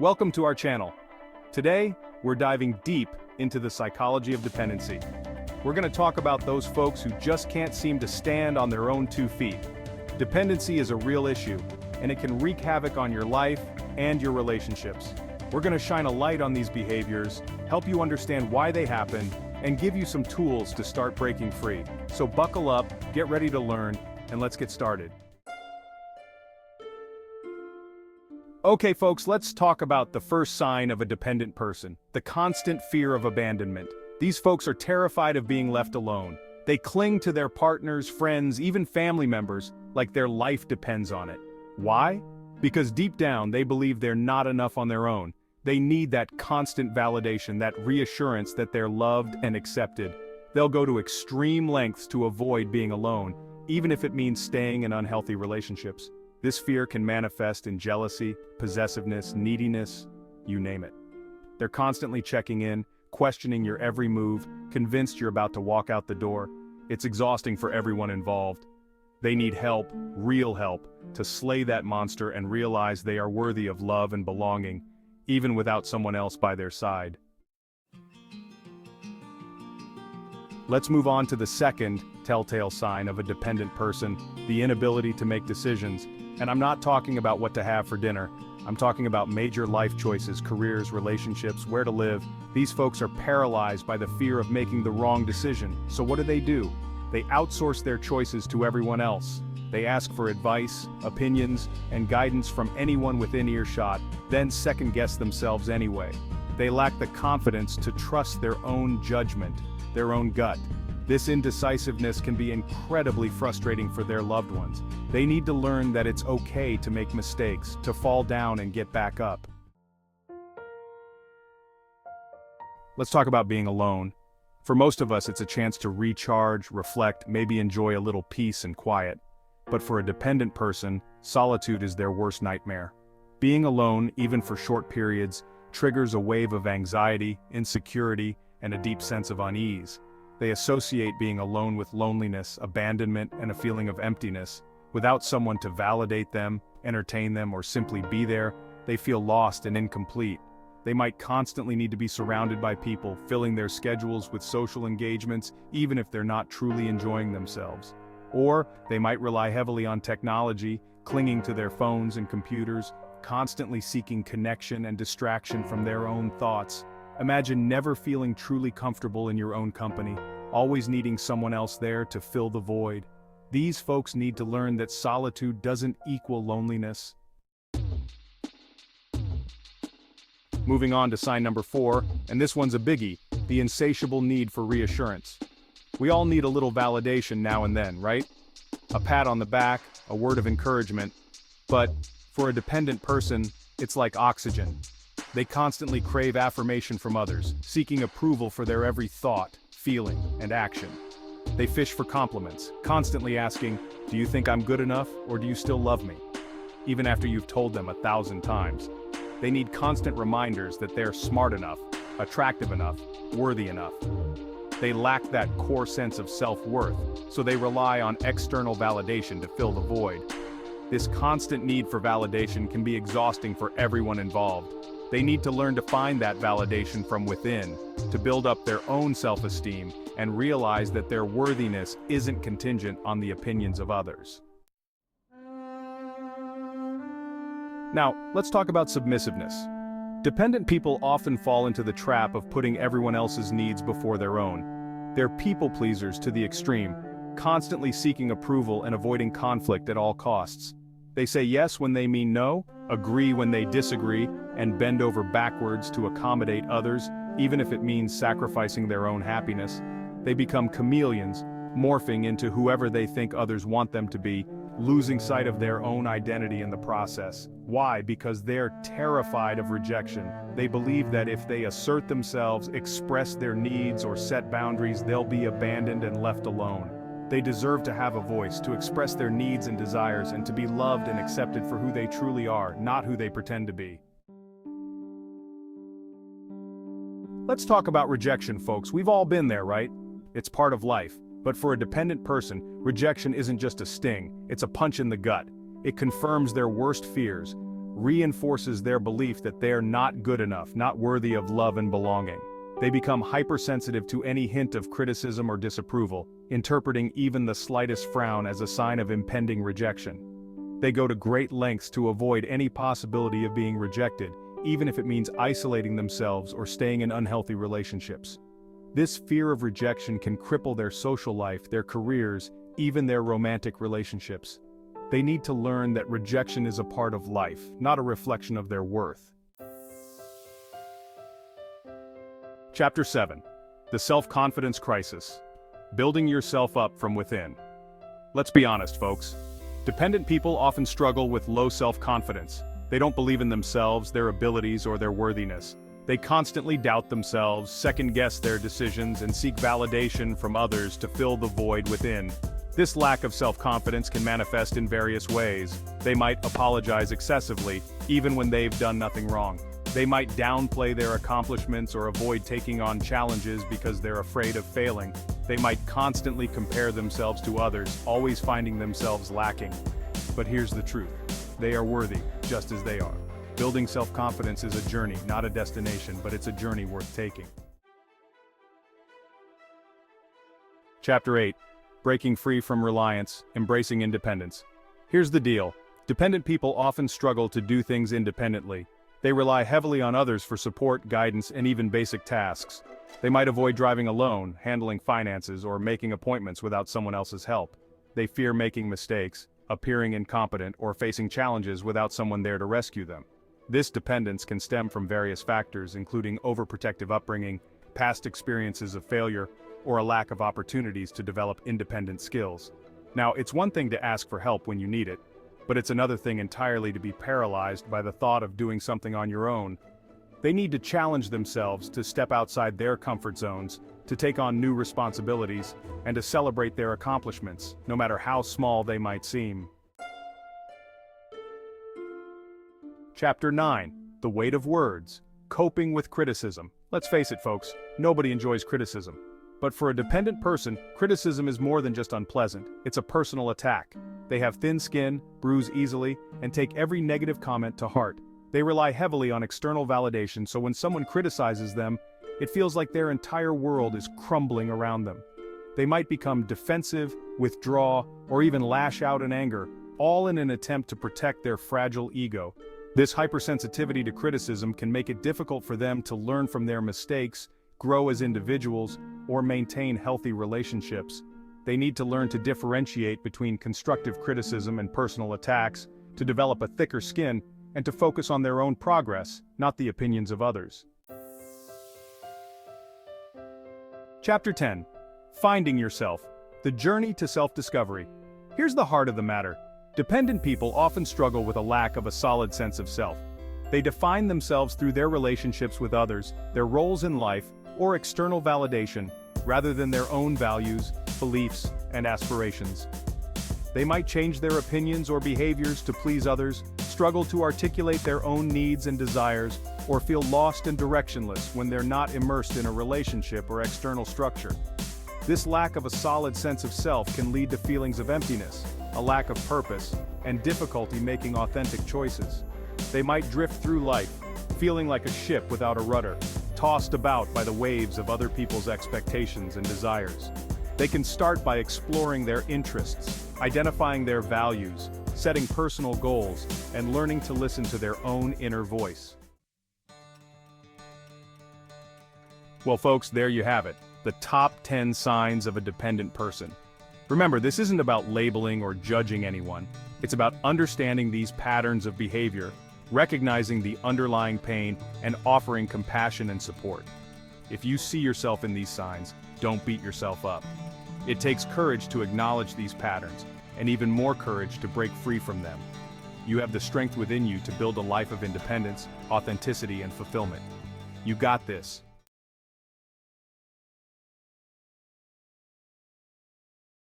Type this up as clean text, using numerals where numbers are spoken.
Welcome to our channel. Today, we're diving deep into the psychology of dependency. We're going to talk about those folks who just can't seem to stand on their own 2 feet. Dependency is a real issue, and it can wreak havoc on your life and your relationships. We're going to shine a light on these behaviors, help you understand why they happen, and give you some tools to start breaking free. So buckle up, get ready to learn, and let's get started. Okay folks, let's talk about the first sign of a dependent person, the constant fear of abandonment. These folks are terrified of being left alone. They cling to their partners, friends, even family members, like their life depends on it. Why? Because deep down they believe they're not enough on their own. They need that constant validation, that reassurance that they're loved and accepted. They'll go to extreme lengths to avoid being alone, even if it means staying in unhealthy relationships. This fear can manifest in jealousy, possessiveness, neediness, you name it. They're constantly checking in, questioning your every move, convinced you're about to walk out the door. It's exhausting for everyone involved. They need help, real help, to slay that monster and realize they are worthy of love and belonging, even without someone else by their side. Let's move on to the second telltale sign of a dependent person, the inability to make decisions. And I'm not talking about what to have for dinner. I'm talking about major life choices, careers, relationships, where to live. These folks are paralyzed by the fear of making the wrong decision. So what do? They outsource their choices to everyone else. They ask for advice, opinions, and guidance from anyone within earshot, then second-guess themselves anyway. They lack the confidence to trust their own judgment, their own gut. This indecisiveness can be incredibly frustrating for their loved ones. They need to learn that it's okay to make mistakes, to fall down and get back up. Let's talk about being alone. For most of us, it's a chance to recharge, reflect, maybe enjoy a little peace and quiet. But for a dependent person, solitude is their worst nightmare. Being alone, even for short periods, triggers a wave of anxiety, insecurity, and a deep sense of unease. They associate being alone with loneliness, abandonment, and a feeling of emptiness. Without someone to validate them, entertain them, or simply be there, they feel lost and incomplete. They might constantly need to be surrounded by people, filling their schedules with social engagements, even if they're not truly enjoying themselves. Or they might rely heavily on technology, clinging to their phones and computers, constantly seeking connection and distraction from their own thoughts. Imagine never feeling truly comfortable in your own company, always needing someone else there to fill the void. These folks need to learn that solitude doesn't equal loneliness. Moving on to sign number 4, and this one's a biggie, the insatiable need for reassurance. We all need a little validation now and then, right? A pat on the back, a word of encouragement. But for a dependent person, it's like oxygen. They constantly crave affirmation from others, seeking approval for their every thought, feeling, and action. They fish for compliments, constantly asking, "Do you think I'm good enough, or do you still love me?" Even after you've told them 1,000 times. They need constant reminders that they're smart enough, attractive enough, worthy enough. They lack that core sense of self-worth, so they rely on external validation to fill the void. This constant need for validation can be exhausting for everyone involved. They need to learn to find that validation from within, to build up their own self-esteem, and realize that their worthiness isn't contingent on the opinions of others. Now, let's talk about submissiveness. Dependent people often fall into the trap of putting everyone else's needs before their own. They're people pleasers to the extreme, constantly seeking approval and avoiding conflict at all costs. They say yes when they mean no, agree when they disagree, and bend over backwards to accommodate others, even if it means sacrificing their own happiness. They become chameleons, morphing into whoever they think others want them to be, losing sight of their own identity in the process. Why? Because they're terrified of rejection. They believe that if they assert themselves, express their needs, or set boundaries, they'll be abandoned and left alone. They deserve to have a voice, to express their needs and desires, and to be loved and accepted for who they truly are, not who they pretend to be. Let's talk about rejection, folks. We've all been there, right? It's part of life. But for a dependent person, rejection isn't just a sting, it's a punch in the gut. It confirms their worst fears, reinforces their belief that they are not good enough, not worthy of love and belonging. They become hypersensitive to any hint of criticism or disapproval, interpreting even the slightest frown as a sign of impending rejection. They go to great lengths to avoid any possibility of being rejected, even if it means isolating themselves or staying in unhealthy relationships. This fear of rejection can cripple their social life, their careers, even their romantic relationships. They need to learn that rejection is a part of life, not a reflection of their worth. Chapter 7. The Self-Confidence Crisis. Building yourself up from within. Let's be honest, folks. Dependent people often struggle with low self-confidence. They don't believe in themselves, their abilities, or their worthiness. They constantly doubt themselves, second-guess their decisions, and seek validation from others to fill the void within. This lack of self-confidence can manifest in various ways. They might apologize excessively, even when they've done nothing wrong. They might downplay their accomplishments or avoid taking on challenges because they're afraid of failing. They might constantly compare themselves to others, always finding themselves lacking. But here's the truth. They are worthy, just as they are. Building self-confidence is a journey, not a destination, but it's a journey worth taking. Chapter 8. Breaking free from reliance, embracing independence. Here's the deal. Dependent people often struggle to do things independently. They rely heavily on others for support, guidance, and even basic tasks. They might avoid driving alone, handling finances, or making appointments without someone else's help. They fear making mistakes, appearing incompetent, or facing challenges without someone there to rescue them. This dependence can stem from various factors, including overprotective upbringing, past experiences of failure, or a lack of opportunities to develop independent skills. Now, it's one thing to ask for help when you need it, but it's another thing entirely to be paralyzed by the thought of doing something on your own. They need to challenge themselves to step outside their comfort zones, to take on new responsibilities, and to celebrate their accomplishments, no matter how small they might seem. Chapter 9. The Weight of Words. Coping with criticism. Let's face it, folks, nobody enjoys criticism. But for a dependent person, criticism is more than just unpleasant, it's a personal attack. They have thin skin, bruise easily, and take every negative comment to heart. They rely heavily on external validation, so when someone criticizes them, it feels like their entire world is crumbling around them. They might become defensive, withdraw, or even lash out in anger, all in an attempt to protect their fragile ego. This hypersensitivity to criticism can make it difficult for them to learn from their mistakes, grow as individuals, or maintain healthy relationships. They need to learn to differentiate between constructive criticism and personal attacks, to develop a thicker skin, and to focus on their own progress, not the opinions of others. Chapter 10. Finding Yourself. The Journey to Self-Discovery. Here's the heart of the matter. Dependent people often struggle with a lack of a solid sense of self. They define themselves through their relationships with others, their roles in life, or external validation, rather than their own values, beliefs, and aspirations. They might change their opinions or behaviors to please others, struggle to articulate their own needs and desires, or feel lost and directionless when they're not immersed in a relationship or external structure. This lack of a solid sense of self can lead to feelings of emptiness, a lack of purpose, and difficulty making authentic choices. They might drift through life, feeling like a ship without a rudder, tossed about by the waves of other people's expectations and desires. They can start by exploring their interests, identifying their values, setting personal goals, and learning to listen to their own inner voice. Well, folks, there you have it, the top 10 signs of a dependent person. Remember, this isn't about labeling or judging anyone. It's about understanding these patterns of behavior, recognizing the underlying pain, and offering compassion and support. If you see yourself in these signs, don't beat yourself up. It takes courage to acknowledge these patterns, and even more courage to break free from them. You have the strength within you to build a life of independence, authenticity, and fulfillment. You got this.